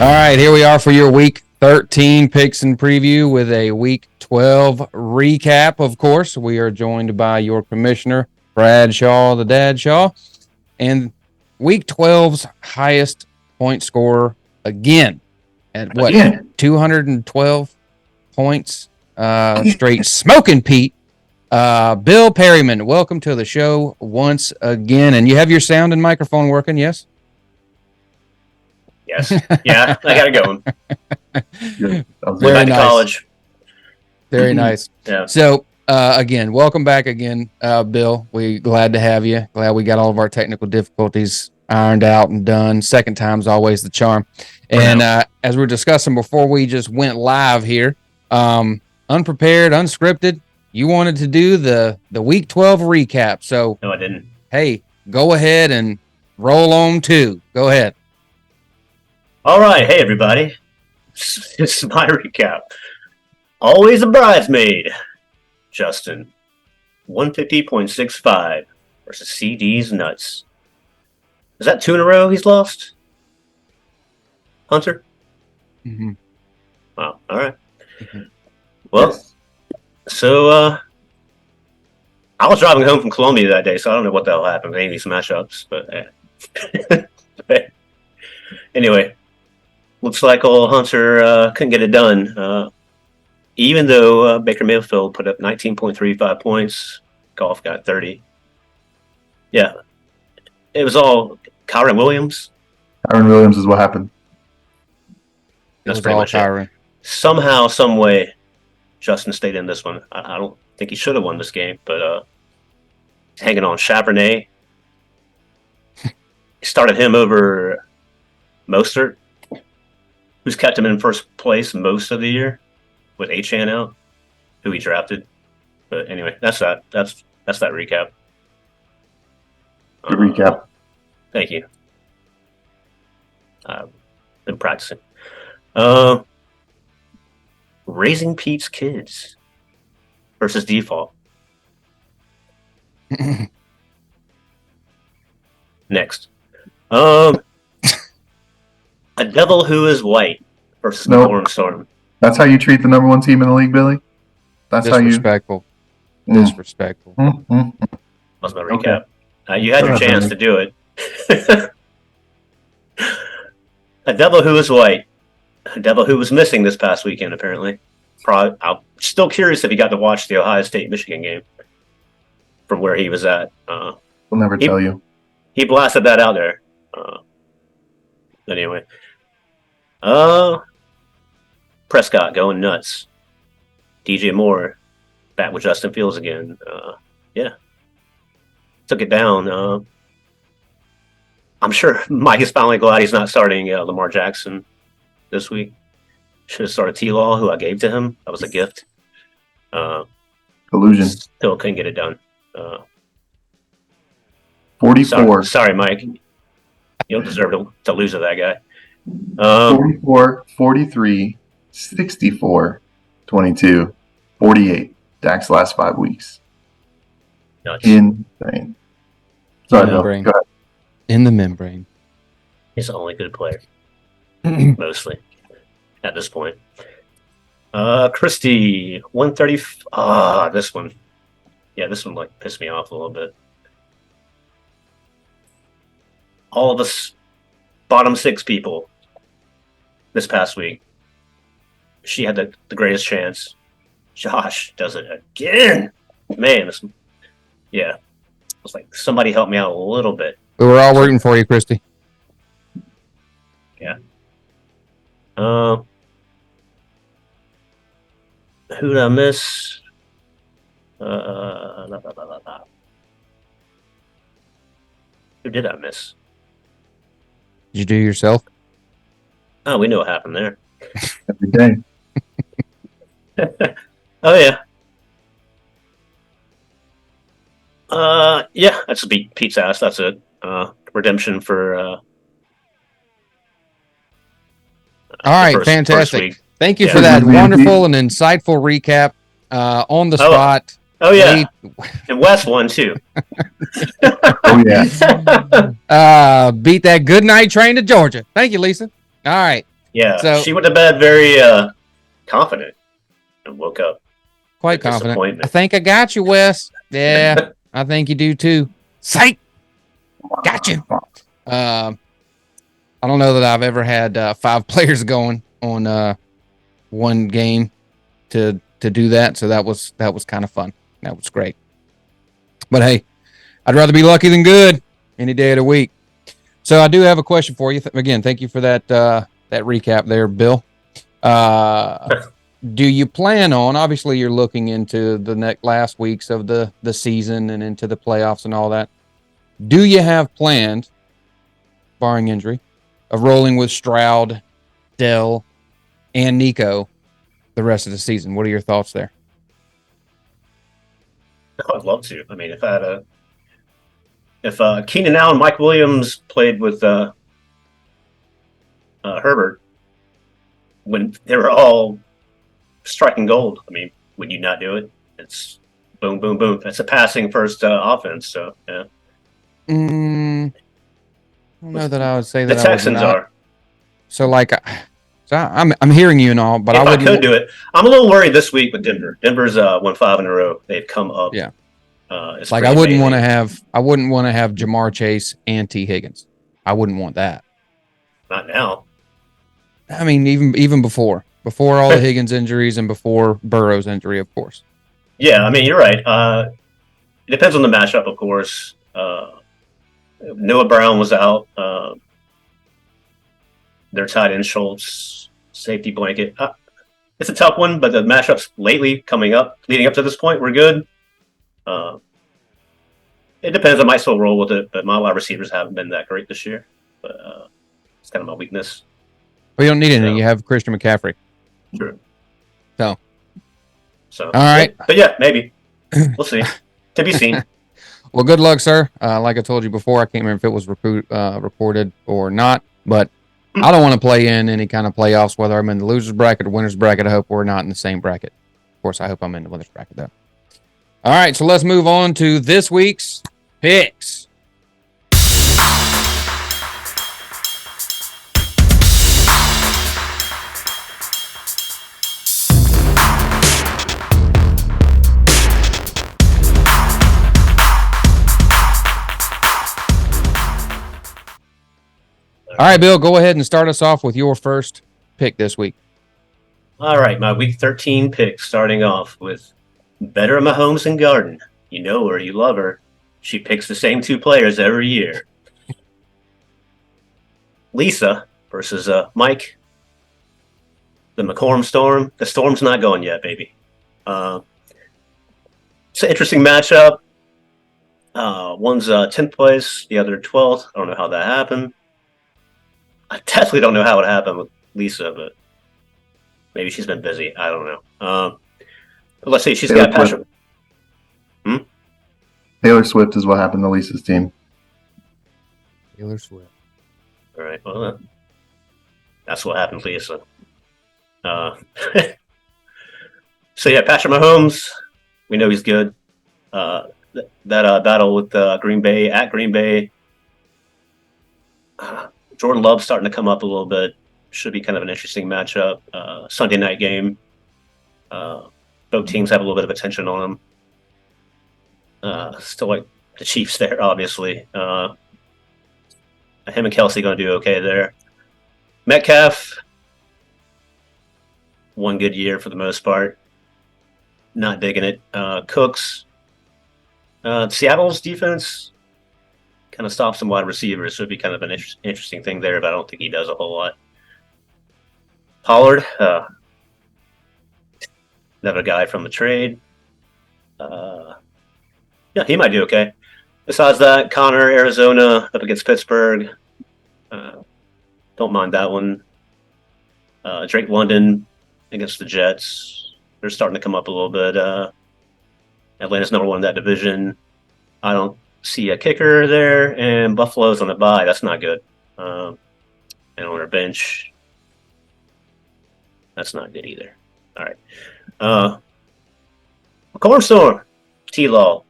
All right, here we are for your Week 13 picks and preview with a Week 12 recap. Of course, we are joined by your commissioner, Brad Shaw, the Dad Shaw, and Week 12's highest point scorer again at what? 212 points. Straight smoking Pete. Bill Perryman, welcome to the show once again. And you have your sound and microphone working, yes? Yes. Yeah, I got it going. Yeah, went back to college. Very nice. Yeah. So, again, welcome back again, Bill. We glad to have you. Glad we got all of our technical difficulties ironed out and done. Second time's always the charm. And as we were discussing before we just went live here, unprepared, unscripted, you wanted to do the Week 12 recap. So, no, I didn't. Hey, go ahead and roll on too. Go ahead. All right. Hey, everybody. This is my recap. Always a bridesmaid. Justin, 150.65 versus CDzNuts. Is that 2 in a row he's lost? Hunter? Mm-hmm. Wow. All right. Mm-hmm. Well, so I was driving home from Columbia that day, so I don't know what the hell happened. Maybe some mashups, but anyway. Looks like old Hunter couldn't get it done. Even though Baker Mayfield put up 19.35 points, Goff got 30. Yeah. It was all Kyron Williams. Kyron Williams is what happened. That's pretty much it. Somehow, some way, Justin stayed in this one. I don't think he should have won this game, but he's hanging on. Charbonnet. He started him over Mostert, who's kept him in first place most of the year with Achane out, who he drafted. But anyway, that's that. That's that recap. Good recap. Thank you. Been practicing. Raising Pete's Kids versus Default. Next. A Devil Who Is White versus the Storm Storm. That's how you treat the number one team in the league, Billy? That's disrespectful. How you... Disrespectful. That's my recap. Okay. You had your chance to do it. A Devil Who Is White. A Devil who was missing this past weekend, apparently. I'm still curious if he got to watch the Ohio State-Michigan game from where he was at. We'll never tell you. He blasted that out there. Anyway. Prescott going nuts. DJ Moore back with Justin Fields again. Yeah. Took it down. I'm sure Mike is finally glad he's not starting Lamar Jackson this week. Should have started T-Law, who I gave to him. That was a gift. Illusion. Still couldn't get it done. 44. Sorry, Mike. You don't deserve to lose to that guy. 44, 43, 64, 22, 48. Dak's last 5 weeks. Nuts. Insane. Sorry, Bill. Go ahead. In the membrane. He's the only good player. Mostly. At this point. Christy, 130. This one. Yeah, this one pissed me off a little bit. All of us bottom 6 people this past week. She had the greatest chance. Josh does it again. Man, yeah. It was like, somebody help me out a little bit. We were all rooting for you, Christy. Yeah. Who did I miss? Who did I miss? Did you do yourself? Oh, we know what happened there. Every day. Oh, yeah. Yeah, that's Pete's ass. That's it. Redemption for... All right, fantastic. Thank you for that wonderful and insightful recap on the spot. Oh, yeah. And Wes won, too. Oh, yeah. Beat that good night train to Georgia. Thank you, Lisa. All right. Yeah, So she went to bed very confident and woke up quite with confident. I disappointment. think I got you, Wes. Yeah, I think you do too. Psych. Got you. I don't know that I've ever had 5 players going on one game to do that. So that was kind of fun. That was great. But hey, I'd rather be lucky than good any day of the week. So I do have a question for you. Again, thank you for that recap there, Bill. Do you plan on? Obviously, you're looking into the last weeks of the season and into the playoffs and all that. Do you have planned, barring injury, of rolling with Stroud, Dell, and Nico the rest of the season? What are your thoughts there? I'd love to. I mean, if Keenan Allen, Mike Williams played with Herbert when they were all striking gold, I mean, would you not do it? It's boom, boom, boom. It's a passing first offense. So yeah. I don't know that I would say The that I would Texans not. are. So like, I'm hearing you and all, but If I wouldn't. could do it, I'm a little worried this week with Denver. Denver's won 5 in a row. They've come up. Yeah. It's Like I wouldn't want to have Jamar Chase and T Higgins. I wouldn't want that. Not now. I mean, even before all the Higgins injuries and before Burrow's injury, of course. Yeah, I mean, you're right. It depends on the matchup, of course. Noah Brown was out. Their tight end Schultz, safety blanket. It's a tough one, but the matchups lately leading up to this point, were good. It depends. I might still roll with it, but my wide receivers haven't been that great this year. But it's kind of my weakness. Well, you don't need anything. You have Christian McCaffrey. True. So all right. But yeah, maybe. We'll see. To be seen. Well, good luck, sir. Like I told you before, I can't remember if it was reported or not, but I don't want to play in any kind of playoffs, whether I'm in the loser's bracket or winner's bracket. I hope we're not in the same bracket. Of course, I hope I'm in the winner's bracket, though. All right, so let's move on to this week's picks. All right, Bill, go ahead and start us off with your first pick this week. All right, my week 13 pick, starting off with Better Mahomes and Garden. You know her, you love her. She picks the same 2 players every year. Lisa versus Mike. The McCorm Storm. The Storm's not going yet, baby. It's an interesting matchup. One's 10th place, the other 12th. I don't know how that happened. I definitely don't know how it happened with Lisa, but maybe she's been busy. I don't know. But let's see. She's got passion. Taylor Swift is what happened to Lisa's team. Taylor Swift. All right. Well, that's what happened to Lisa. So yeah, Patrick Mahomes. We know he's good. That battle with Green Bay at Green Bay. Jordan Love's starting to come up a little bit. Should be kind of an interesting matchup. Sunday night game. Both teams have a little bit of attention on them. Still like the Chiefs there, obviously. Him and Kelsey going to do okay there. Metcalf, one good year for the most part. Not digging it. Cooks. Seattle's defense kind of stops some wide receivers, so it'd be kind of an interesting thing there, but I don't think he does a whole lot. Pollard, another guy from the trade. Yeah, he might do okay. Besides that, Connor, Arizona, up against Pittsburgh. Don't mind that one. Drake London against the Jets. They're starting to come up a little bit. Atlanta's number 1 in that division. I don't see a kicker there, and Buffalo's on the bye. That's not good. And on their bench, that's not good either. All right. Cornstorm, T-Law.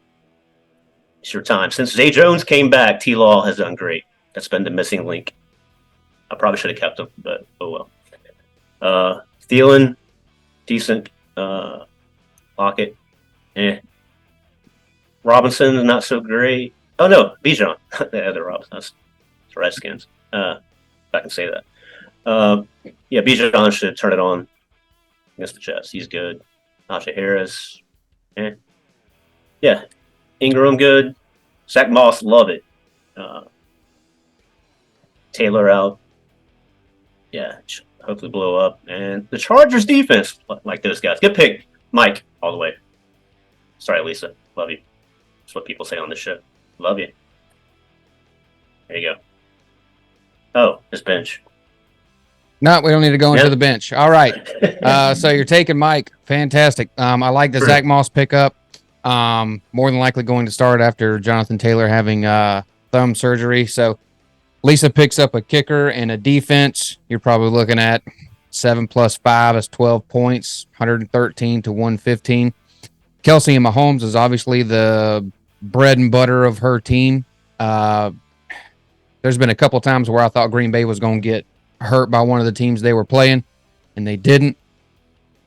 It's your time. Since Zay Jones came back, T-Law has done great. That's been the missing link. I probably should have kept him, but oh well. Thielen, decent. Lockett, Robinson, not so great. Oh no, Bijan, the other Robinson. That's Redskins. If I can say that. Bijan should turn it on against the Jets. He's good. Najee Harris. Ingram, good. Zach Moss, love it. Taylor out. Hopefully blow up. And the Chargers defense, like those guys. Good pick, Mike, all the way. Sorry, Lisa. Love you. That's what people say on this show. Love you. There you go. Oh, his bench. No, we don't need to go into the bench. All right. So you're taking Mike. Fantastic. I like the Zach Moss pickup. More than likely going to start after Jonathan Taylor having thumb surgery. So Lisa picks up a kicker and a defense. You're probably looking at 7 plus 5 is 12 points, 113 to 115. Kelsey and Mahomes is obviously the bread and butter of her team. There's been a couple times where I thought Green Bay was going to get hurt by one of the teams they were playing, and they didn't.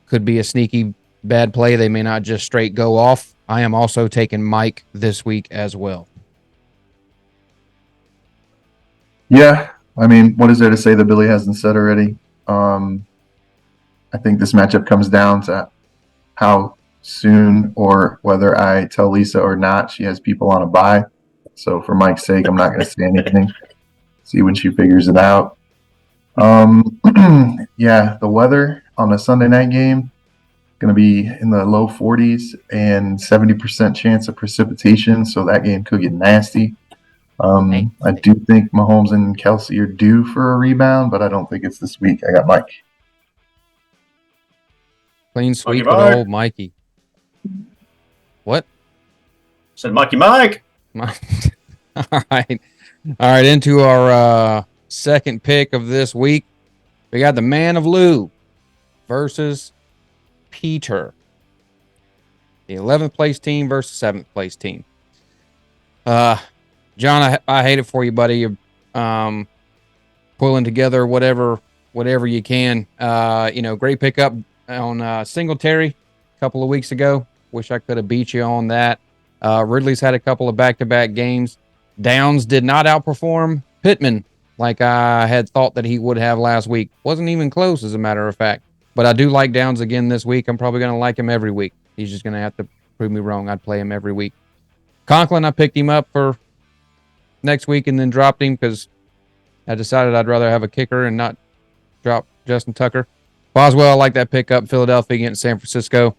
Could be a sneaky bad play. They may not just straight go off. I am also taking Mike this week as well. Yeah, I mean, what is there to say that Billy hasn't said already? I think this matchup comes down to how soon or whether I tell Lisa or not she has people on a bye. So for Mike's sake, I'm not going to say anything. See when she figures it out. The weather on the Sunday night game going to be in the low 40s and 70% chance of precipitation. So that game could get nasty. I do think Mahomes and Kelsey are due for a rebound, but I don't think it's this week. I got Mike. Clean sweep with old Mikey. What? Said Mikey Mike. All right. Into our second pick of this week. We got the Man of Lou versus Peter. The 11th place team versus 7th place team. John, I hate it for you, buddy. You're pulling together whatever you can. Great pickup on Singletary a couple of weeks ago. Wish I could have beat you on that. Ridley's had a couple of back-to-back games. Downs did not outperform Pittman like I had thought that he would have last week. Wasn't even close, as a matter of fact. But I do like Downs again this week. I'm probably going to like him every week. He's just going to have to prove me wrong. I'd play him every week. Conklin, I picked him up for next week and then dropped him because I decided I'd rather have a kicker and not drop Justin Tucker. Boswell, I like that pickup. Philadelphia against San Francisco.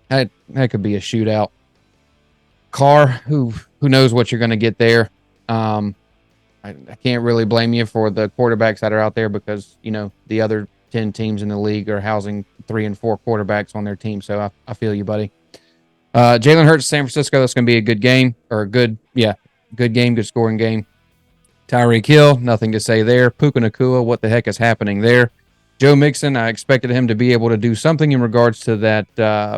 That could be a shootout. Carr, who knows what you're going to get there. I can't really blame you for the quarterbacks that are out there because, the other 10 teams in the league are housing 3 and 4 quarterbacks on their team. So I feel you, buddy. Jalen Hurts, San Francisco. That's going to be a good game good game, good scoring game. Tyreek Hill, nothing to say there. Puka Nacua, what the heck is happening there? Joe Mixon, I expected him to be able to do something in regards to that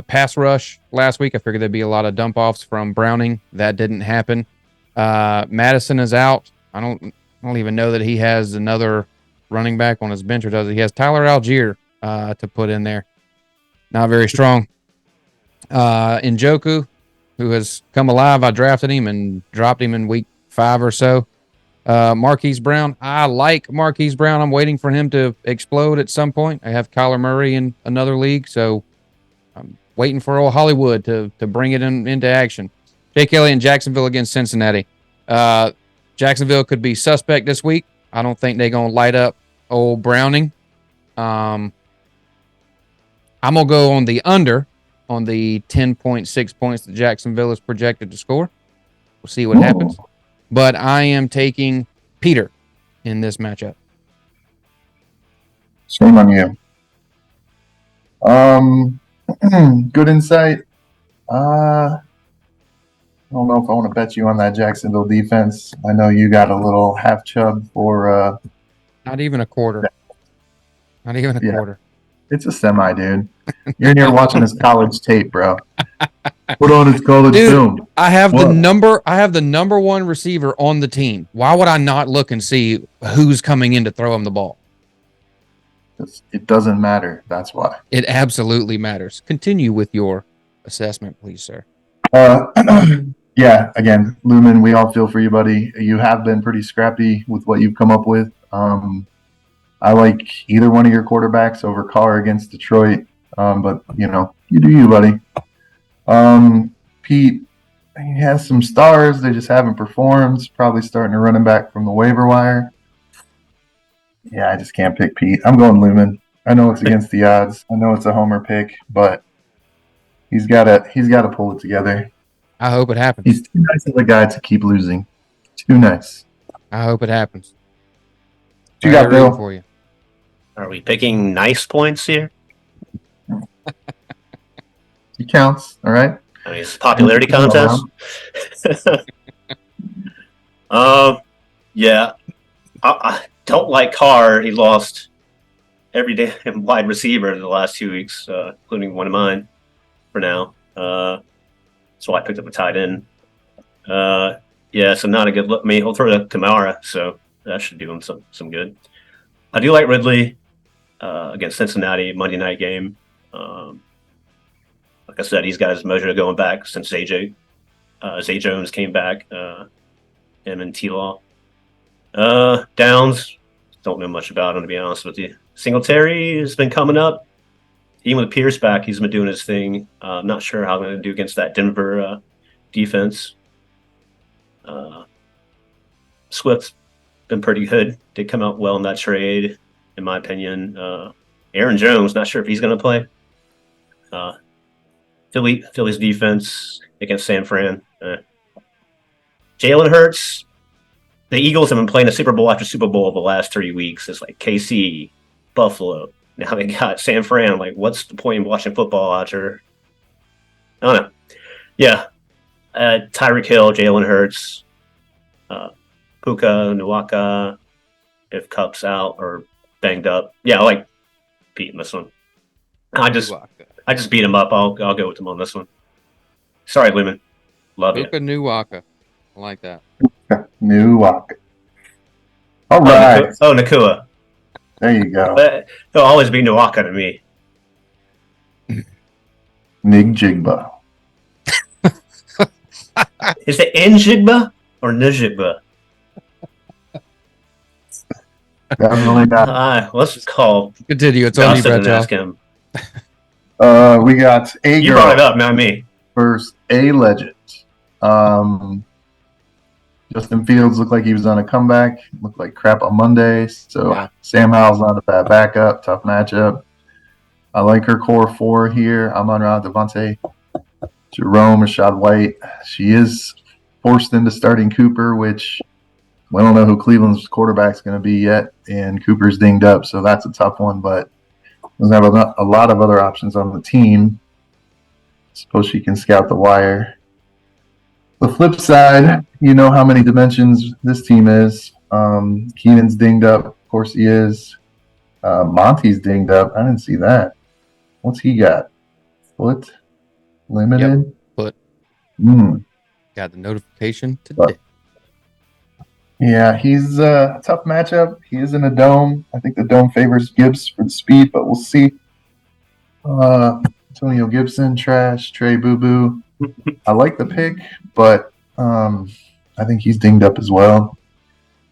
pass rush last week. I figured there'd be a lot of dump offs from Browning. That didn't happen. Madison is out. I don't even know that he has another running back on his bench, or does he? He has Tyler Algier to put in there. Not very strong. Njoku, who has come alive. I drafted him and dropped him in week 5 or so. Marquise Brown. I like Marquise Brown. I'm waiting for him to explode at some point. I have Kyler Murray in another league, so I'm waiting for old Hollywood to bring it into action. Jake Elliott in Jacksonville against Cincinnati. Jacksonville could be suspect this week. I don't think they're going to light up old Browning. I'm going to go on the under on the 10.6 points that Jacksonville is projected to score. We'll see what happens. But I am taking Peter in this matchup. Shame on you. Good insight. I don't know if I want to bet you on that Jacksonville defense. I know you got a little half chub for not even a quarter. Not even a quarter. It's a semi, dude. You're in here watching his college tape, bro. Put on his college film. I have the number one receiver on the team. Why would I not look and see who's coming in to throw him the ball? It doesn't matter. That's why. It absolutely matters. Continue with your assessment, please, sir. Yeah, again, Lumen, we all feel for you, buddy. You have been pretty scrappy with what you've come up with. I like either one of your quarterbacks over Carr against Detroit, but you do you, buddy. Pete, he has some stars. They just haven't performed. Probably starting to run him back from the waiver wire. Yeah, I just can't pick Pete. I'm going Lumen. I know it's against the odds. I know it's a homer pick, but he's got to pull it together. I hope it happens. He's too nice of a guy to keep losing. Too nice. I hope it happens. What you got, Bill? For you. Are we picking nice points here? He counts, all right? I mean, it's a popularity contest. Yeah. I don't like Carr. He lost every damn wide receiver the last 2 weeks, including one of mine for now. So I picked up a tight end. Yeah, so not a good look. I mean, he'll throw to Kamara, so that should do him some good. I do like Ridley against Cincinnati, Monday night game. Like I said, he's got his mojo going back since Zay Jones came back, him and T-Law. Downs, don't know much about him, to be honest with you. Singletary has been coming up. Even with Pierce back, he's been doing his thing. I'm not sure how I'm going to do against that Denver defense. Swift's been pretty good. Did come out well in that trade, in my opinion. Aaron Jones, not sure if he's going to play. Philly's defense against San Fran. Jalen Hurts. The Eagles have been playing the Super Bowl after Super Bowl the last 3 weeks. It's like KC, Buffalo. Now they got San Fran. Like, what's the point in watching football after? I don't know. Yeah. Tyreek Hill, Jalen Hurts, Puka, Nuwaka, if Cup's out or banged up. Yeah, I like Pete in this one. I just beat him up. I'll go with him on this one. Sorry, Lumen. Love Puka Nuwaka. I like that. Nuwaka. All right. Nakua. There you go. But he'll always be Nuwaka to me. Nig Jigba. Is it Njigba or Njigba? Definitely not. Let's call. Continue. It's on you, Brett. Ask him. We got a You girl brought it up, not me. versus a legend. Justin Fields looked like he was on a comeback. Looked like crap on Monday. So Yeah. Sam Howell's not a bad backup. Tough matchup. I like her core four here. Amon-Ra, Devontae, Jerome, Rashad White. She is forced into starting Cooper, which we don't know who Cleveland's quarterback's going to be yet. And Cooper's dinged up, so that's a tough one. But doesn't have a lot of other options on the team. Suppose she can scout the wire. The flip side, you know how many dimensions this team is. Keenan's dinged up. Of course he is. Monty's dinged up. I didn't see that. What's he got? Foot? Limited? Foot. Hmm. Got the notification today. Yeah, he's a tough matchup. He is in a dome. I think the dome favors Gibbs for the speed, but we'll see. Antonio Gibson, trash. Trey Boo Boo. I like the pick, but I think he's dinged up as well.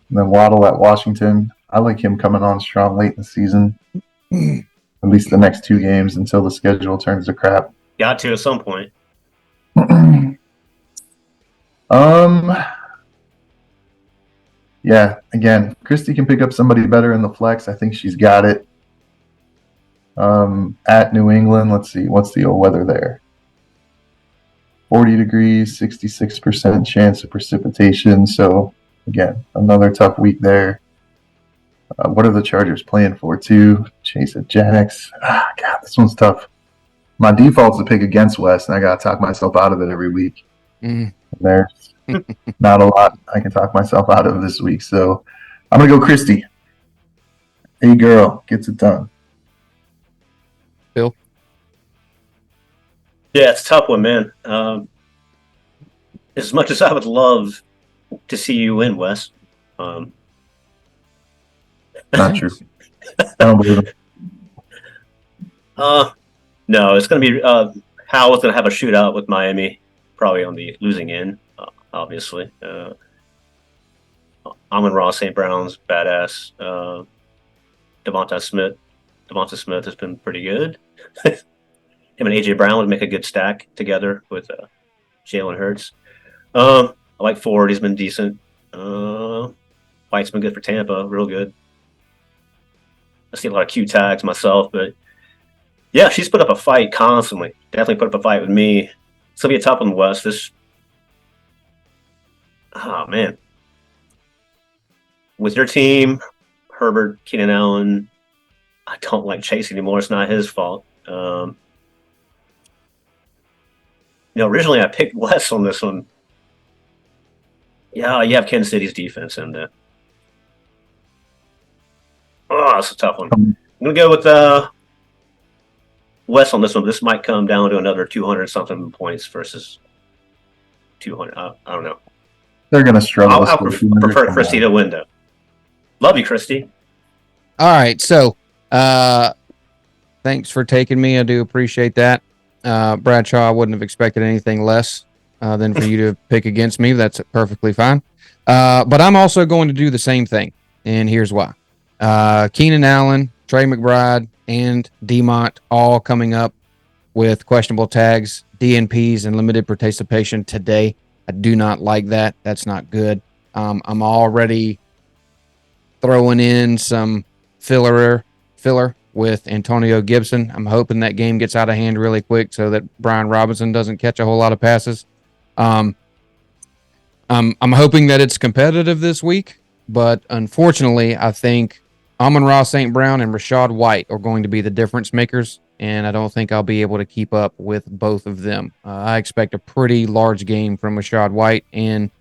And then Waddle at Washington. I like him coming on strong late in the season. At least the next 2 games until the schedule turns to crap. Got to at some point. Yeah, again, Christy can pick up somebody better in the flex. I think she's got it. At New England, let's see, what's the old weather there? 40 degrees, 66% chance of precipitation. So, again, another tough week there. What are the Chargers playing for, too? Chase at Jax. God, this one's tough. My default's to pick against West, and I got to talk myself out of it every week. There's not a lot I can talk myself out of this week. So I'm going to go Christy. A girl gets it done. Bill? Yeah, it's a tough one, man. As much as I would love to see you win, Wes. Not true. I don't believe him. No, it's going to be Howell's going to have a shootout with Miami, probably on the losing end, obviously. Amon-Ra St. Brown's badass. Devonta Smith has been pretty good. Him and AJ Brown would make a good stack together with Jalen Hurts. I like Ford. He's been decent. White's been good for Tampa, real good. I see a lot of Q tags myself, but yeah, she's put up a fight constantly. Definitely put up a fight with me. It's gonna be a tough one in the West. Oh man, with your team, Herbert, Keenan Allen, I don't like Chase anymore. It's not his fault. Originally I picked West on this one. Yeah, you have Kansas City's defense in there. Oh, it's a tough one. I'm gonna go with West on this one. This might come down to another 200 something points versus 200. I don't know. They're gonna struggle. I'll prefer Christy to win though. Love you, Christy. All right, so thanks for taking me. I do appreciate that. Bradshaw, I wouldn't have expected anything less than for you to pick against me. That's perfectly fine. But I'm also going to do the same thing, and here's why. Keenan Allen, Trey McBride, and DeMont all coming up with questionable tags, DNPs, and limited participation today. I do not like that. That's not good. I'm already throwing in some filler with Antonio Gibson. I'm hoping that game gets out of hand really quick so that Brian Robinson doesn't catch a whole lot of passes. I'm hoping that it's competitive this week, but unfortunately, I think Amon-Ra St. Brown and Rachaad White are going to be the difference makers, and I don't think I'll be able to keep up with both of them. I expect a pretty large game from Rachaad White, and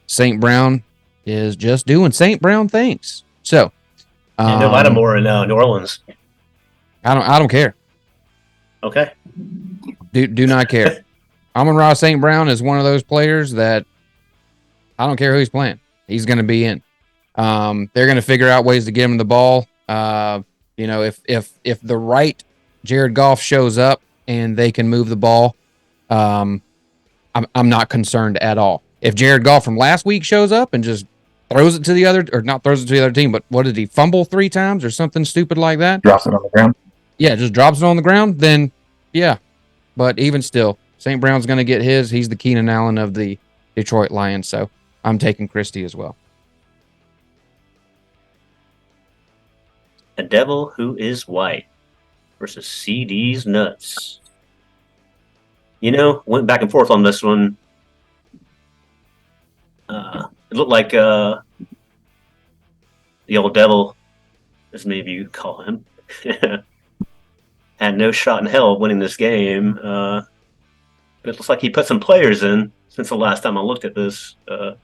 St. Brown is just doing St. Brown things. So, no Lattimore in New Orleans. I don't care. Okay. Do not care. Amon-Ra St. Brown is one of those players that I don't care who he's playing. He's going to be in. They're going to figure out ways to get him the ball. If the right Jared Goff shows up and they can move the ball, I'm not concerned at all. If Jared Goff from last week shows up and just throws it to the other, or not throws it to the other team, but what did he fumble 3 times or something stupid like that? Drops it on the ground. Yeah, just drops it on the ground. Then, yeah. But even still, St. Brown's going to get his. He's the Keenan Allen of the Detroit Lions. So I'm taking Christy as well. A Devil Who Is White versus CDzNuts. Went back and forth on this one. It looked like the old devil, as maybe you call him, had no shot in hell of winning this game. But it looks like he put some players in since the last time I looked at this. Not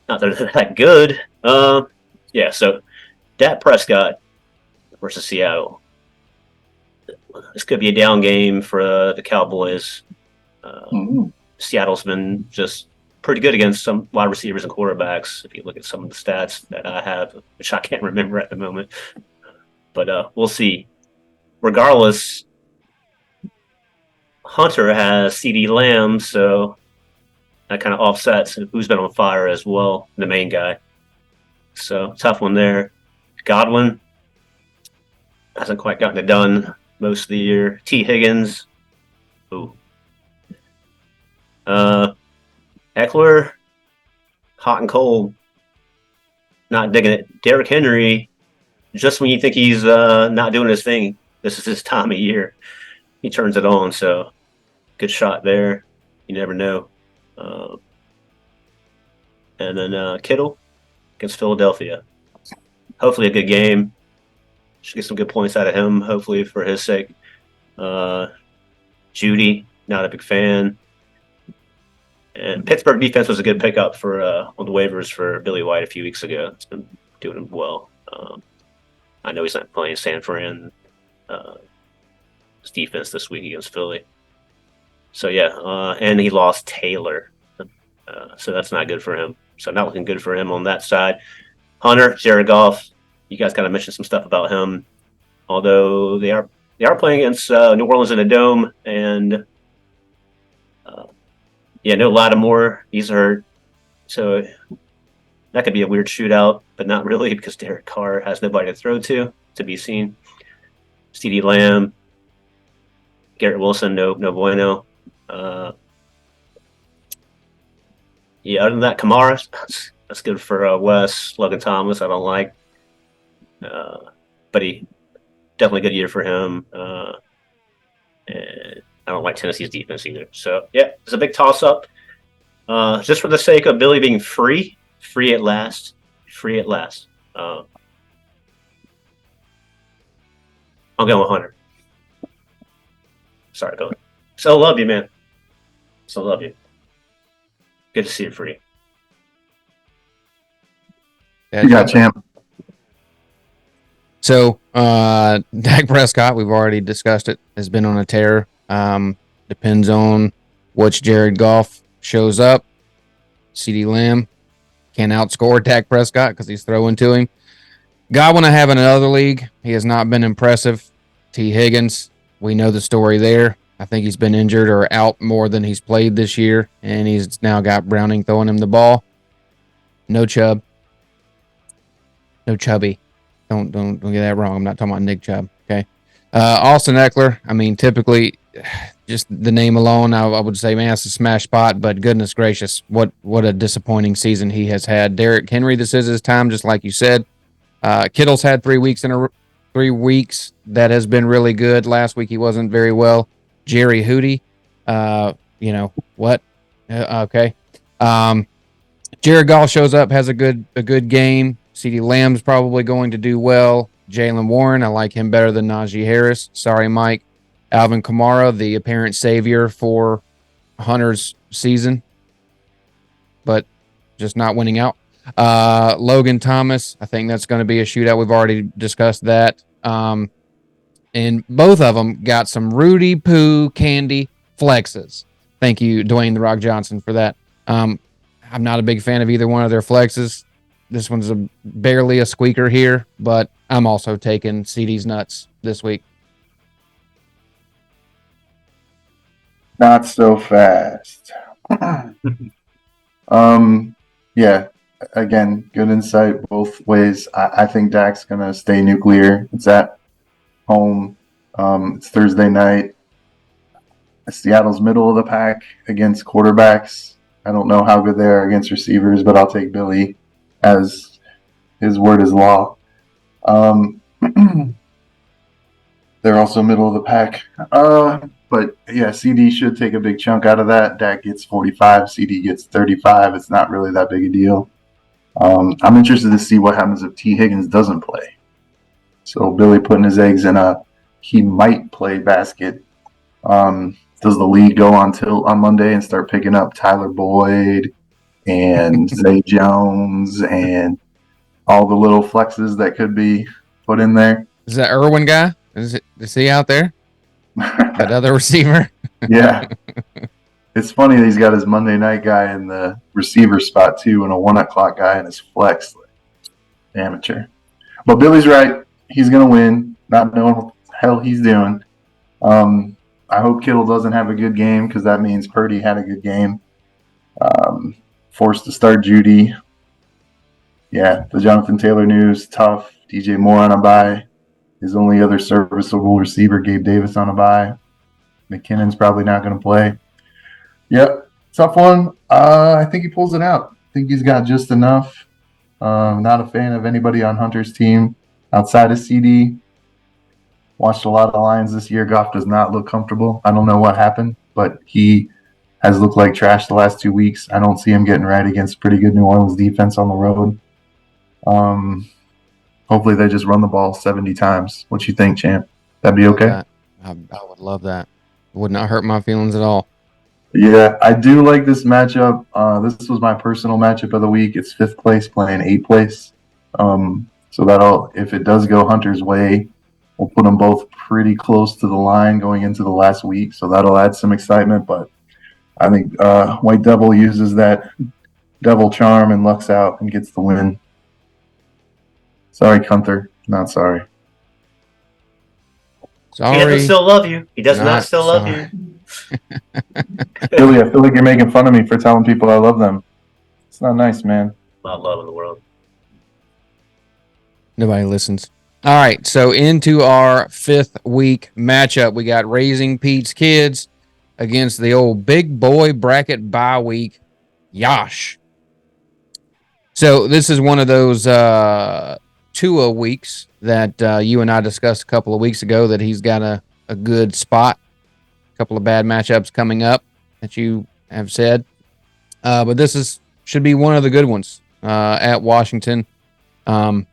that they're that good. Yeah, so Dak Prescott versus Seattle. This could be a down game for the Cowboys. Seattle's been just pretty good against some wide receivers and quarterbacks. If you look at some of the stats that I have, which I can't remember at the moment, but we'll see. Regardless, Hunter has CeeDee Lamb, so that kind of offsets who's been on fire as well, the main guy. So tough one there. Godwin hasn't quite gotten it done most of the year. T. Higgins. Ooh. Eckler, hot and cold. Not digging it. Derrick Henry, just when you think he's not doing his thing, this is his time of year. He turns it on, so good shot there. You never know. And then Kittle against Philadelphia. Hopefully a good game. Should get some good points out of him, hopefully, for his sake. Judy, not a big fan. And Pittsburgh defense was a good pickup for on the waivers for Billy White a few weeks ago. It's been doing him well. I know he's not playing San Fran his defense this week against Philly. So, yeah, and he lost Taylor. So that's not good for him. So not looking good for him on that side. Hunter, Jared Goff, you guys kind of mentioned some stuff about him. although they are playing against New Orleans in a dome, and no Lattimore, he's hurt, so that could be a weird shootout, but not really because Derek Carr has nobody to throw to be seen. CeeDee Lamb, Garrett Wilson, no bueno. Other than that, Kamara, that's good for Wes. Logan Thomas, I don't like, but he definitely a good year for him. And I don't like Tennessee's defense either. So it's a big toss up. Just for the sake of Billy being free at last. I'll go with Hunter. Sorry, Billy. Still love you, man. Still love you. Good to see you free. You got champ. So, Dak Prescott, we've already discussed it, has been on a tear. Depends on which Jared Goff shows up. CeeDee Lamb can outscore Dak Prescott because he's throwing to him. Godwin I have in another league. He has not been impressive. T. Higgins, we know the story there. I think he's been injured or out more than he's played this year, and he's now got Browning throwing him the ball. No Chubb. No Chubby. Don't get that wrong. I'm not talking about Nick Chubb. Okay. Austin Eckler. I mean, typically, just the name alone, I would say, man, it's a smash spot. But goodness gracious, what a disappointing season he has had. Derrick Henry, this is his time, just like you said. Kittle's had 3 weeks that has been really good. Last week he wasn't very well. Jerry Hootie, what? Okay. Jared Goff shows up, has a good game. CeeDee Lamb's probably going to do well. Jaylen Warren, I like him better than Najee Harris. Sorry, Mike. Alvin Kamara, the apparent savior for Hunter's season, but just not winning out. Logan Thomas, I think that's going to be a shootout. We've already discussed that. And both of them got some Rudy Poo candy flexes. Thank you, Dwayne The Rock Johnson, for that. I'm not a big fan of either one of their flexes. This one's barely a squeaker here, but I'm also taking CDzNuts this week. Not so fast. Again, good insight both ways. I think Dak's going to stay nuclear. It's at home. It's Thursday night. Seattle's middle of the pack against quarterbacks. I don't know how good they are against receivers, but I'll take Billy as his word is law. They're also middle of the pack. But yeah, CD should take a big chunk out of that. Dak gets 45, CD gets 35. It's not really that big a deal. I'm interested to see what happens if T. Higgins doesn't play. So Billy putting his eggs in a he might play basket. Does the league go on tilt on Monday and start picking up Tyler Boyd and Zay Jones and all the little flexes that could be put in there? Is that Irwin guy? Is he out there? That other receiver? Yeah. It's funny that he's got his Monday night guy in the receiver spot too, and a 1 o'clock guy in his flex. Amateur. But Billy's right. He's going to win, not knowing what the hell he's doing. I hope Kittle doesn't have a good game because that means Purdy had a good game. Forced to start Judy. Yeah, the Jonathan Taylor news, tough. DJ Moore on a bye. His only other serviceable receiver, Gabe Davis, on a bye. McKinnon's probably not going to play. Yep, tough one. I think he pulls it out. I think he's got just enough. Not a fan of anybody on Hunter's team outside of CD. Watched a lot of Lions this year. Goff does not look comfortable. I don't know what happened, but he has looked like trash the last 2 weeks. I don't see him getting right against pretty good New Orleans defense on the road. Hopefully they just run the ball 70 times. What you think, champ? That'd be okay? I would love that. It would not hurt my feelings at all. Yeah, I do like this matchup. This was my personal matchup of the week. It's 5th place playing 8th place. So that'll, if it does go Hunter's way, we'll put them both pretty close to the line going into the last week. So that'll add some excitement. But I think White Devil uses that devil charm and lucks out and gets the win. Sorry, Gunther. Not sorry. Sorry. He doesn't still love you. He does not still love sorry. you. Billy, I feel like you're making fun of me for telling people I love them. It's not nice, man. Not love in the world. Nobody listens. All right, so into our 5th week matchup, we got Raising Pete's Kids against the old big boy bracket bye week, Yosh. So this is one of those Tua weeks that you and I discussed a couple of weeks ago that he's got a good spot. A couple of bad matchups coming up that you have said. But this should be one of the good ones at Washington. I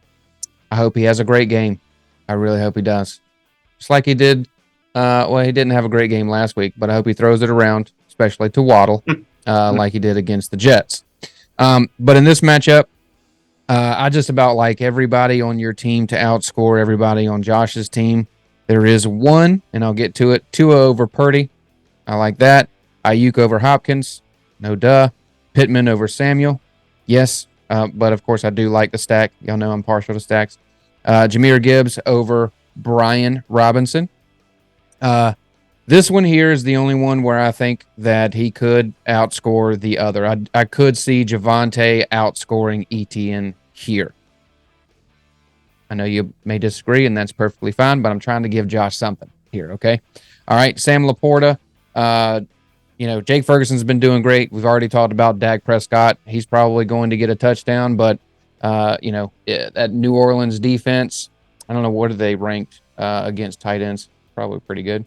hope he has a great game. I really hope he does. Just like he did. He didn't have a great game last week, but I hope he throws it around, especially to Waddle, like he did against the Jets. But in this matchup, I just about like everybody on your team to outscore everybody on Josh's team. There is one, and I'll get to it. Tua over Purdy. I like that. Ayuk over Hopkins. No duh. Pittman over Samuel. Yes, but of course I do like the stack. Y'all know I'm partial to stacks. Jahmyr Gibbs over Brian Robinson. This one here is the only one where I think that he could outscore the other. I could see Javonte outscoring Etienne here. I know you may disagree, and that's perfectly fine, but I'm trying to give Josh something here, okay? All right, Sam Laporta. Jake Ferguson's been doing great. We've already talked about Dak Prescott. He's probably going to get a touchdown, but, that New Orleans defense, I don't know, what are they ranked against tight ends? Probably pretty good.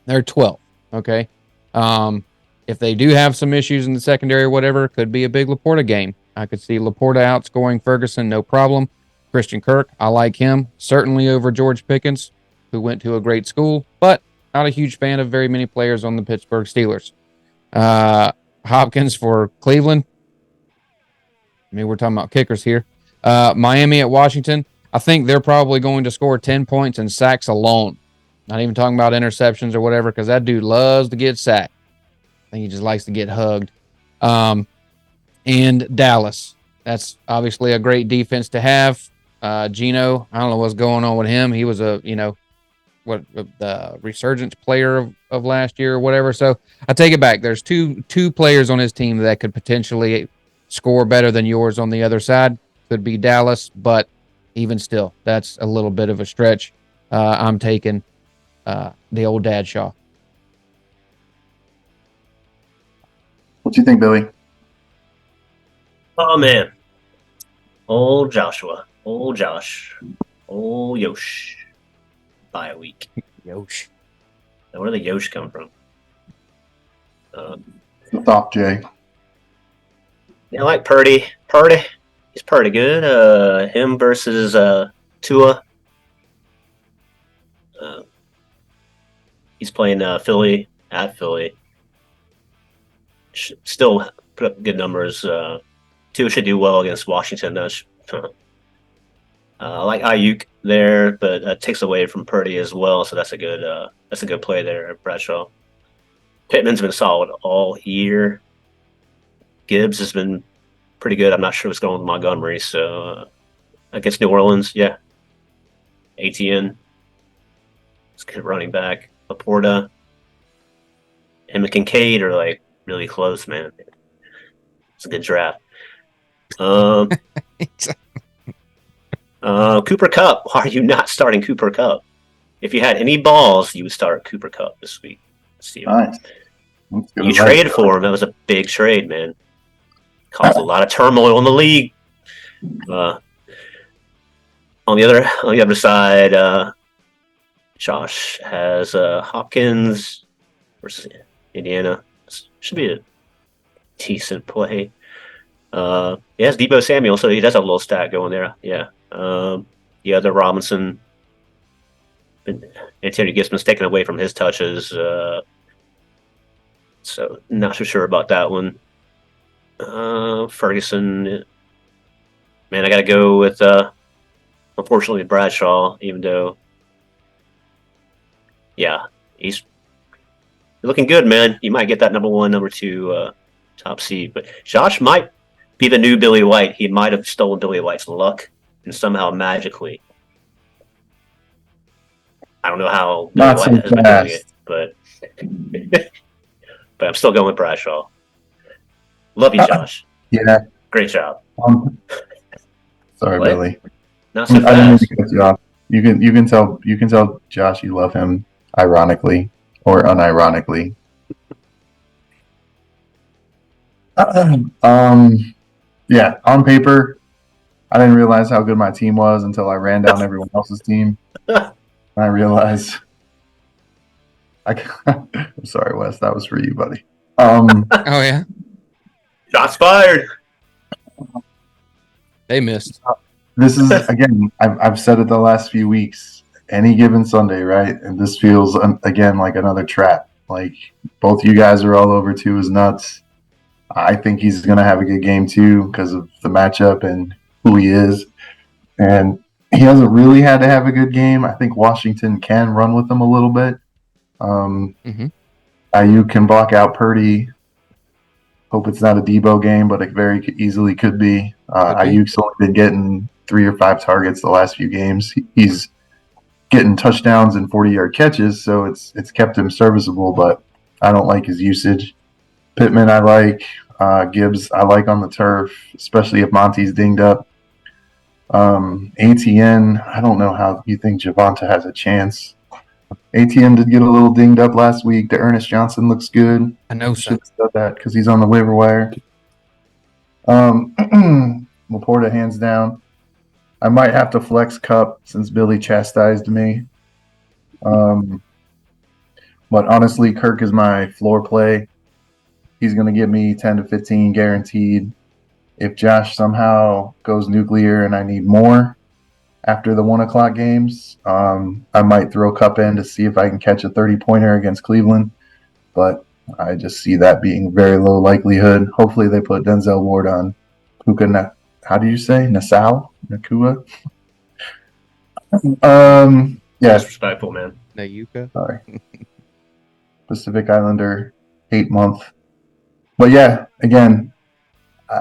They're 12th, okay? If they do have some issues in the secondary or whatever, it could be a big Laporta game. I could see Laporta outscoring Ferguson, no problem. Christian Kirk, I like him, certainly over George Pickens, who went to a great school, but not a huge fan of very many players on the Pittsburgh Steelers. Hopkins for Cleveland. I mean, we're talking about kickers here. Miami at Washington. I think they're probably going to score 10 points in sacks alone. Not even talking about interceptions or whatever, because that dude loves to get sacked. I think he just likes to get hugged. And Dallas. That's obviously a great defense to have. Geno, I don't know what's going on with him. He was the resurgence player of last year or whatever. So I take it back. There's two players on his team that could potentially score better than yours on the other side. Could be Dallas, but even still, that's a little bit of a stretch. I'm taking the old Dad Shaw. What do you think, Billy? Oh, man. Old Joshua. Old Josh. Old Yosh. By a week. Yosh. Now, where did the Yosh come from? Stop, Jay. I like Purdy. He's pretty good. Him versus Tua. He's playing Philly at Philly. Still put up good numbers. Tua should do well against Washington. I like Ayuk there, but that takes away from Purdy as well. So that's a good play there, Bradshaw. Pittman's been solid all year. Gibbs has been pretty good. I'm not sure what's going on with Montgomery. So against New Orleans, yeah. ATN. It's good running back. Laporta. Him and Kincaid are like really close, man. It's a good draft. Cooper Kupp. Why are you not starting Cooper Kupp? If you had any balls, you would start Cooper Kupp this week. Steven. Nice. You traded for him. That was a big trade, man. Caused a lot of turmoil in the league. On the other side, Josh has Hopkins versus Indiana. Should be a decent play. He has Deebo Samuel, so he does have a little stat going there. Yeah. The other Robinson, Antonio Gibson's taken away from his touches. So not so sure about that one. Ferguson, man, I got to go with, unfortunately, Bradshaw, even though, yeah, he's looking good, man. You might get that number 1, number 2 top seed. But Josh might be the new Billy White. He might have stolen Billy White's luck and somehow magically, I don't know how Not Billy so White has been doing it, fast. but I'm still going with Bradshaw. Love you, Josh. Yeah. Great job. Sorry, What? Billy. Not so I didn't mean to fast. cut you off. You can tell Josh you love him, ironically or unironically. Yeah, on paper, I didn't realize how good my team was until I ran down everyone else's team. I realized. I'm sorry, Wes. That was for you, buddy. Oh yeah, Shots fired. they missed. This is again. I've said it the last few weeks. Any given Sunday, right? And this feels again like another trap. Like both you guys are all over CDzNuts. I think he's going to have a good game too because of the matchup and who he is. And he hasn't really had to have a good game. I think Washington can run with him a little bit. Ayuk can block out Purdy. Hope it's not a Debo game, but it very easily could be. Ayuk's only been getting 3 or 5 targets the last few games. He's getting touchdowns and 40-yard catches, so it's kept him serviceable, but I don't like his usage. Pittman I like. Gibbs I like on the turf, especially if Monty's dinged up. ATN, I don't know how you think Javonta has a chance. ATN did get a little dinged up last week. The Ernest Johnson looks good. I know, Should have said that because he's on the waiver wire. Laporta hands down. I might have to flex Cup since Billy chastised me. But honestly, Kirk is my floor play. He's going to give me 10 to 15 guaranteed. If Josh somehow goes nuclear and I need more after the 1 o'clock games, I might throw Cup in to see if I can catch a 30-pointer against Cleveland. But I just see that being very low likelihood. Hopefully they put Denzel Ward on Puka. How do you say? Nakua? Yeah. Disrespectful, man. Nayuka. Sorry. Pacific Islander 8-month. But yeah, again,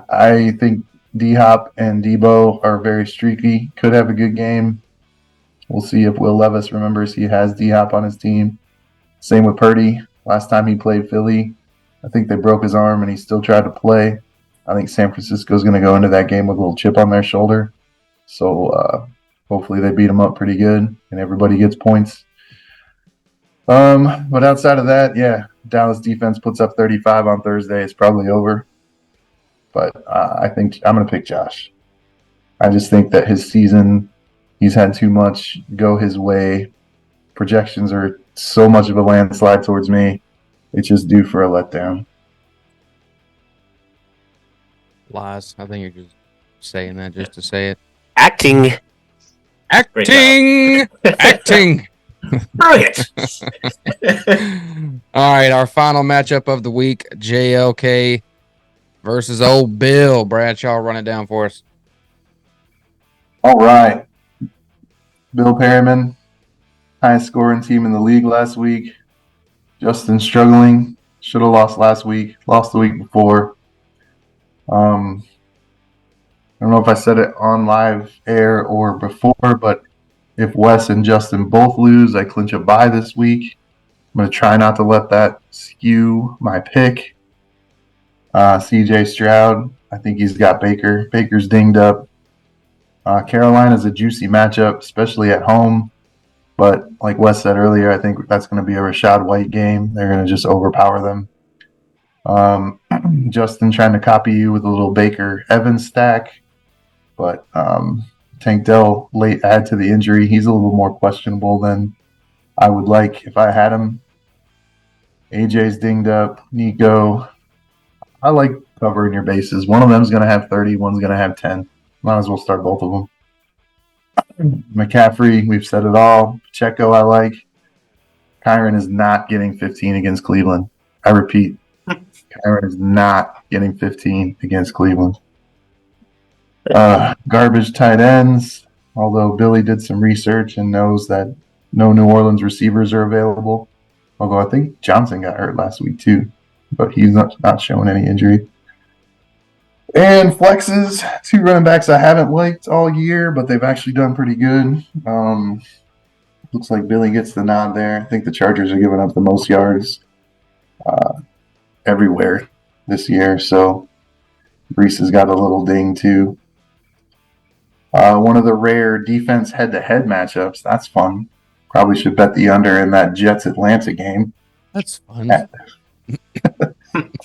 I think D-Hop and Debo are very streaky. Could have a good game. We'll see if Will Levis remembers he has D-Hop on his team. Same with Purdy. Last time he played Philly, I think they broke his arm and he still tried to play. I think San Francisco's going to go into that game with a little chip on their shoulder. So hopefully they beat him up pretty good and everybody gets points. But outside of that, yeah, Dallas defense puts up 35 on Thursday. It's probably over. But I think I'm going to pick Josh. I just think that his season, he's had too much go his way. Projections are so much of a landslide towards me. It's just due for a letdown. Lies. I think you're just saying that just to say it. Acting. Acting. Brilliant. All right, our final matchup of the week: JLK versus Old Bill. Bradshaw, run it down for us. All right. Bill Perryman, highest scoring team in the league last week. Justin struggling. Should have lost last week. Lost the week before. I don't know if I said it on live air or before, but if Wes and Justin both lose, I clinch a bye this week. I'm going to try not to let that skew my pick. CJ Stroud, I think he's got Baker. Baker's dinged up. Carolina's a juicy matchup, especially at home. But like Wes said earlier, I think that's going to be a Rashad White game. They're going to just overpower them. Justin trying to copy you with a little Baker Evans stack. But Tank Dell late add to the injury. He's a little more questionable than I would like if I had him. AJ's dinged up. Nico. I like covering your bases. One of them's going to have 30. One's going to have 10. Might as well start both of them. McCaffrey, we've said it all. Pacheco, I like. Kyron is not getting 15 against Cleveland. I repeat, Kyron is not getting 15 against Cleveland. Garbage tight ends, although Billy did some research and knows that no New Orleans receivers are available. Although I think Johnson got hurt last week too, but he's not showing any injury. And flexes, 2 running backs I haven't liked all year, but they've actually done pretty good. looks like Billy gets the nod there. I think the Chargers are giving up the most yards everywhere this year, so Brees has got a little ding too. One of the rare defense head-to-head matchups. That's fun. Probably should bet the under in that Jets Atlanta game. That's fun.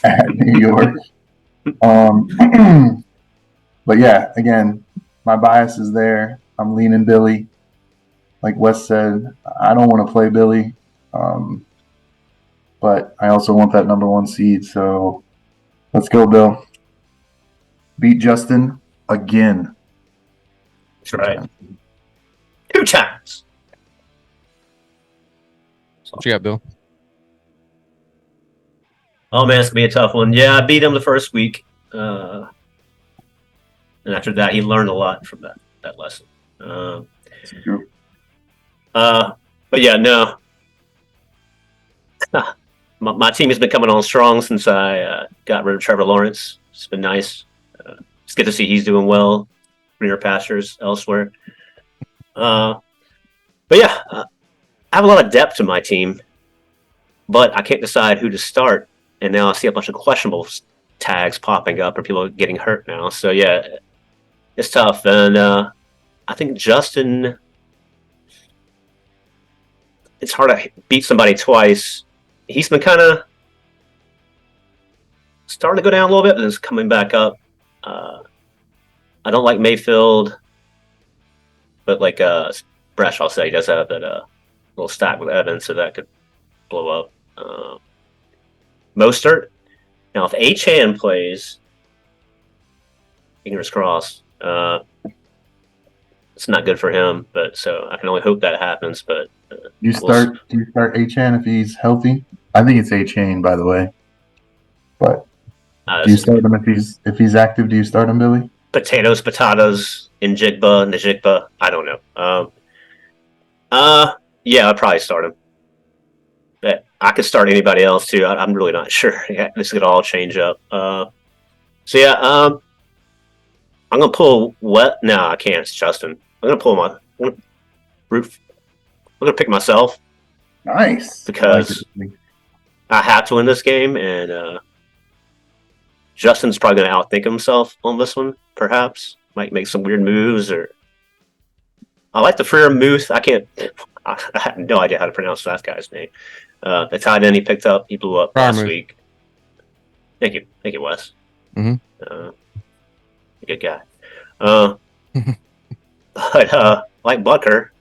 At New York. But yeah, again, my bias is there. I'm leaning Billy. Like Wes said, I don't want to play Billy. But I also want that number 1 seed. So let's go, Bill. Beat Justin again. That's right. 2 times. What you got, Bill? Oh man, it's gonna be a tough one. Yeah, I beat him the first week, and after that, he learned a lot from that lesson. But yeah, no. My team has been coming on strong since I got rid of Trevor Lawrence. It's been nice. It's good to see he's doing well, greener pastures elsewhere. But yeah, I have a lot of depth to my team, but I can't decide who to start. And now I see a bunch of questionable tags popping up, or people getting hurt now. So yeah, it's tough. And I think Justin, it's hard to beat somebody twice. He's been kind of starting to go down a little bit, but then it's coming back up. I don't like Mayfield, but like Bradshaw said, he does have that little stack with Evans, so that could blow up. Mostert. Now, if Achane plays, fingers crossed, it's not good for him. But so I can only hope that happens. But do you start Achane if he's healthy? I think it's Achane, by the way. But do you start him if he's active? Do you start him, Billy? Potatoes, Najigba. I don't know. Yeah, I'd probably start him. But I could start anybody else too. I'm really not sure. Yeah, this could all change up. So yeah, I'm gonna pull what? No, I can't. It's Justin. I'm gonna pull I'm gonna pick myself. Nice. Because I have to win this game, and Justin's probably gonna outthink himself on this one. Perhaps might make some weird moves, or I like the Freer Muth. I have no idea how to pronounce that guy's name. The tight end he picked up, he blew up last week. Thank you, Wes. Mm-hmm. Good guy. But like Bucker,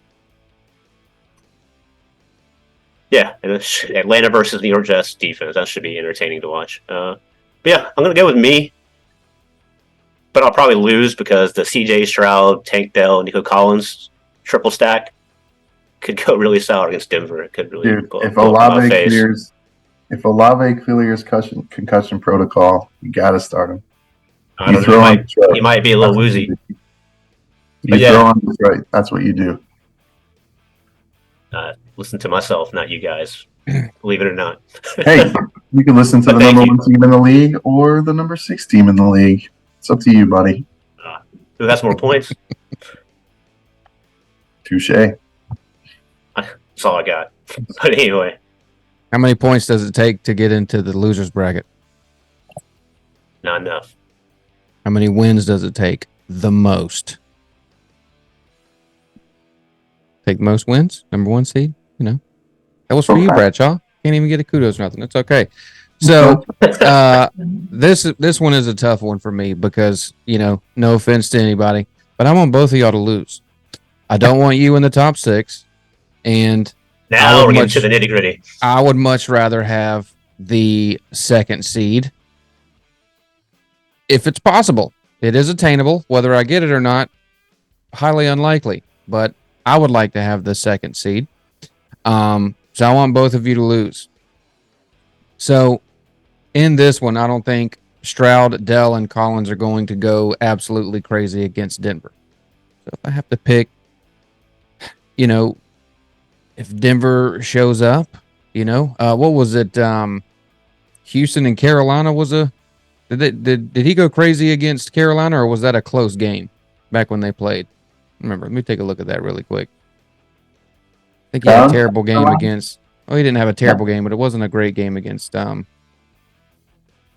yeah, and Atlanta versus New York Jets defense, that should be entertaining to watch. But yeah, I'm gonna go with me, but I'll probably lose because the CJ Stroud, Tank Dell, Nico Collins triple stack could go really sour against Denver. It could really if Olave clears concussion protocol, you got to start him. I don't know. He might be a little woozy. You throw on Detroit. That's what you do. Listen to myself, not you guys. Believe it or not. Hey, you can listen to the number 1 team in the league or the number 6 team in the league. It's up to you, buddy. Who has more points? Touche. That's all I got. But anyway. How many points does it take to get into the losers bracket? Not enough. How many wins does it take? The most. Take the most wins? Number 1 seed? You know. That was for you, Bradshaw. Can't even get a kudos or nothing. It's okay. So this one is a tough one for me because, you know, no offense to anybody, but I want both of y'all to lose. I don't want you in the top 6. And now we're getting to the nitty gritty. I would much rather have the 2nd seed. If it's possible, it is attainable. Whether I get it or not, highly unlikely. But I would like to have the 2nd seed. So I want both of you to lose. So in this one, I don't think Stroud, Dell, and Collins are going to go absolutely crazy against Denver. So if I have to pick, you know, if Denver shows up, you know, what was it? Houston and Carolina was a. Did he go crazy against Carolina, or was that a close game back when they played? Remember, let me take a look at that really quick. think he had a terrible game against. Oh, he didn't have a terrible game, but it wasn't a great game against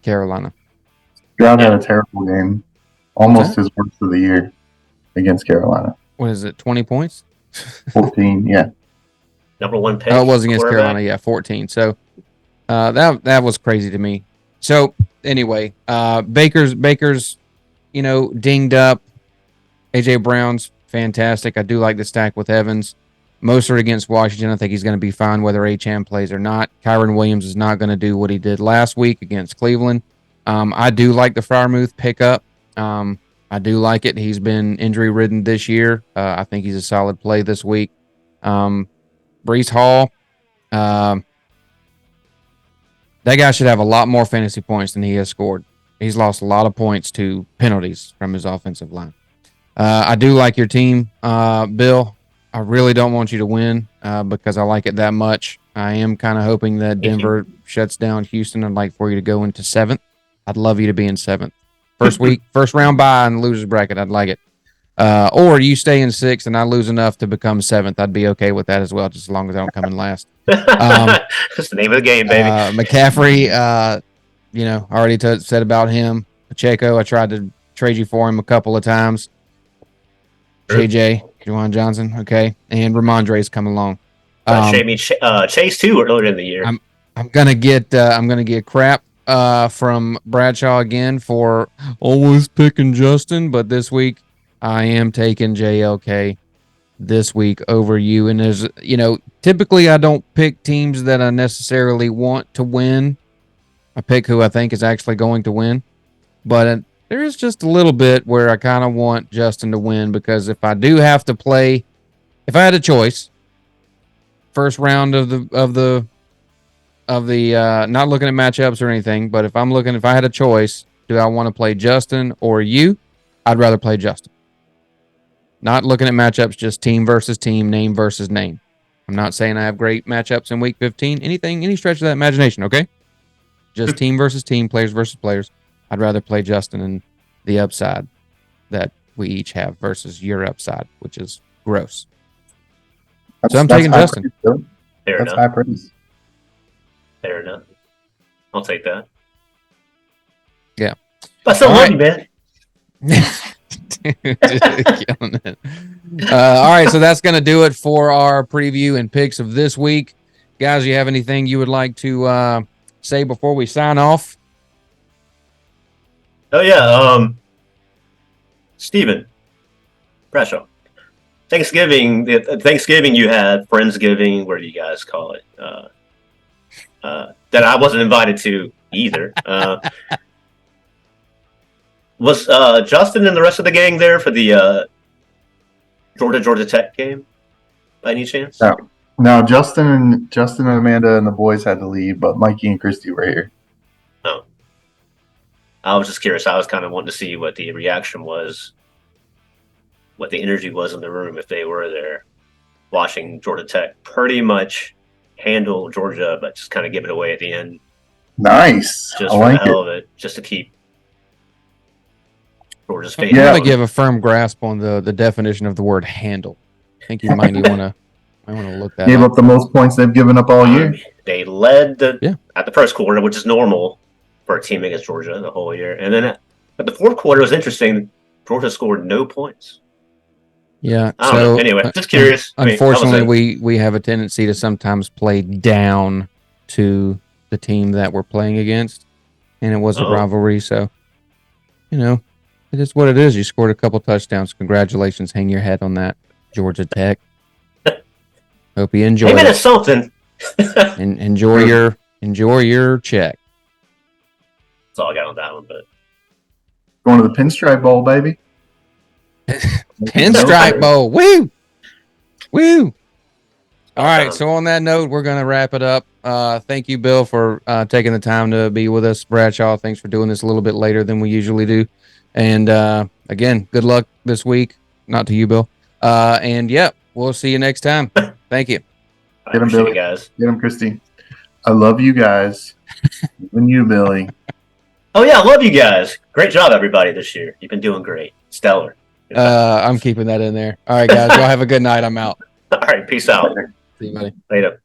Carolina. Stroud had a terrible game. Almost his worst of the year against Carolina. What is it, 20 points? 14, yeah. Number one pick. Oh, it was against Carolina, yeah, 14. So that was crazy to me. So anyway, Baker's dinged up. AJ Brown's fantastic. I do like the stack with Evans. Mostert against Washington, I think he's going to be fine whether Achane plays or not. Kyron Williams is not going to do what he did last week against Cleveland. I do like the Freiermuth pickup. I do like it. He's been injury-ridden this year. I think he's a solid play this week. Breece Hall, that guy should have a lot more fantasy points than he has scored. He's lost a lot of points to penalties from his offensive line. I do like your team, Bill. I really don't want you to win because I like it that much. I am kind of hoping that Denver shuts down Houston. I'd like for you to go into 7th. I'd love you to be in 7th. First round bye in the loser's bracket. I'd like it. Or you stay in 6th and I lose enough to become 7th. I'd be okay with that as well, just as long as I don't come in last. That's the name of the game, baby. McCaffrey, already said about him. Pacheco, I tried to trade you for him a couple of times. JJ, Juwan Johnson, okay, and Ramondre's coming along. Chase too earlier in the year. I'm gonna get crap from Bradshaw again for always picking Justin, but this week I am taking JLK this week over you. And there's, typically I don't pick teams that I necessarily want to win. I pick who I think is actually going to win, but there is just a little bit where I kind of want Justin to win, because if I do have to play, if I had a choice, first round of the not looking at matchups or anything, but if I had a choice, do I want to play Justin or you? I'd rather play Justin. Not looking at matchups, just team versus team, name versus name. I'm not saying I have great matchups in week 15, any stretch of that imagination, okay? Just team versus team, players versus players. I'd rather play Justin and the upside that we each have versus your upside, which is gross. So I'm taking Justin. That's high praise. Fair enough. I'll take that. Yeah. I still love you, man. Killing it. All right, so that's going to do it for our preview and picks of this week. Guys, you have anything you would like to say before we sign off? Oh, yeah. Steven Bradshaw. Thanksgiving you had Friendsgiving. What do you guys call it? That I wasn't invited to either. Was Justin and the rest of the gang there for the Georgia Tech game by any chance? No, Justin and Amanda and the boys had to leave, but Mikey and Christy were here. Oh. I was just curious. I was kind of wanting to see what the reaction was, what the energy was in the room if they were there watching Georgia Tech pretty much handle Georgia, but just kind of give it away at the end. Nice. Just for the hell of it, just to keep Georgia's face. You want to give a firm grasp on the definition of the word handle. I think you might want to look that Gave up the most points they've given up all year. They led at the first quarter, which is normal for a team against Georgia the whole year. And then at the fourth quarter, it was interesting. Georgia scored no points. Yeah. I don't know. Anyway, just curious. Unfortunately, we have a tendency to sometimes play down to the team that we're playing against, and it was a rivalry. So, it is what it is. You scored a couple touchdowns. Congratulations. Hang your head on that, Georgia Tech. Hope you enjoy it. Maybe that's something. And enjoy your check. That's all I got on that one. But going to the Pinstripe Bowl, baby. Pinstripe Bowl. Woo! Woo! All right. So on that note, we're going to wrap it up. Thank you, Bill, for taking the time to be with us. Bradshaw, thanks for doing this a little bit later than we usually do. And again, good luck this week. Not to you, Bill. And we'll see you next time. Thank you. Get him, Billy. Guys. Get him, Christy. I love you guys. Even you, Billy. Oh, yeah. I love you guys. Great job, everybody, this year. You've been doing great. Stellar. I'm keeping that in there. All right, guys. Y'all have a good night. I'm out. All right. Peace out. See you, buddy. Later.